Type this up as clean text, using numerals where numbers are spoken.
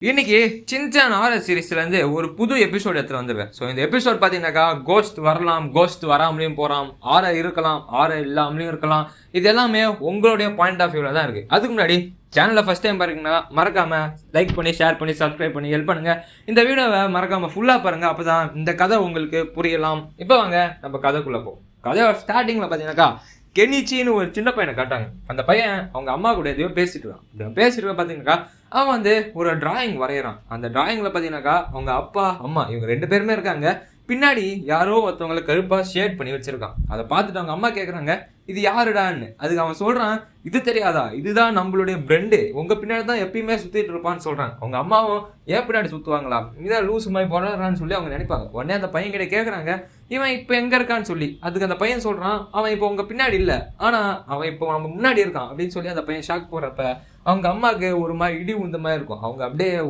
இன்னைக்கு Shinchan horror சீரிஸ்லேருந்து ஒரு புது எபிசோட் எடுத்து வந்துருவேன். ஸோ இந்த எபிசோட் பார்த்தீங்கன்னாக்கா கோஸ்ட் வரலாம், கோஸ்ட் வராமலையும் போகலாம், ஆற இருக்கலாம், ஆற இல்லாமலையும் இருக்கலாம். இது எல்லாமே உங்களுடைய பாயிண்ட் ஆஃப் வியூவில் தான் இருக்குது. அதுக்கு முன்னாடி சேனலில் ஃபஸ்ட் டைம் பாருங்கன்னா மறக்காமல் லைக் பண்ணி, ஷேர் பண்ணி, சப்ஸ்கிரைப் பண்ணி ஹெல்ப் பண்ணுங்கள். இந்த வீடியோவை மறக்காமல் ஃபுல்லாக பாருங்கள், அப்போ தான் இந்த கதை உங்களுக்கு புரியலாம். இப்போ வாங்க நம்ம கதைக்குள்ளே போவோம். கதை ஸ்டார்டிங்கில் பார்த்தீங்கன்னாக்கா கெனிச்சின்னு ஒரு சின்ன பையனை காட்டாங்க. அந்த பையன் அவங்க அம்மா கூட எதையோ பேசிட்டு பார்த்தீங்கன்னாக்கா அவன் ஒரு டிராயிங் வரைகிறான். அந்த டிராயிங்கில் பார்த்தீங்கன்னாக்கா அவங்க அப்பா அம்மா இவங்க 2 பேருமே இருக்காங்க. பின்னாடி யாரோ ஒருத்தவங்களை கருப்பாக ஷேட் பண்ணி வச்சிருக்கான். அதை பார்த்துட்டு அவங்க அம்மா கேட்குறாங்க, இது யாருடான்னு. அதுக்கு அவன் சொல்கிறான், இது தெரியாதா, இதுதான் நம்மளுடைய ஃப்ரெண்டு, உங்கள் பின்னாடி தான் எப்பயுமே சுற்றிட்டு இருப்பான்னு சொல்கிறான். அவங்க அம்மாவும் ஏன் பின்னாடி சுற்றுவாங்களா, இதான் லூசு மாதிரி போடுறான்னு சொல்லி அவங்க நினைப்பாங்க. உடனே அந்த பையன் கிட்ட கேட்குறாங்க, இவன் இப்போ எங்கே இருக்கான்னு சொல்லி. அதுக்கு அந்த பையன் சொல்கிறான், அவன் இப்போ உங்கள் பின்னாடி இல்லை, ஆனால் அவன் இப்போ நம்ம முன்னாடி இருக்கான் அப்படின்னு சொல்லி அந்த பையன் ஷாக் போடுறப்ப அவங்க அம்மாவுக்கு ஒரு மாதிரி இடி உந்த மாதிரி இருக்கும். அவங்க அப்படியே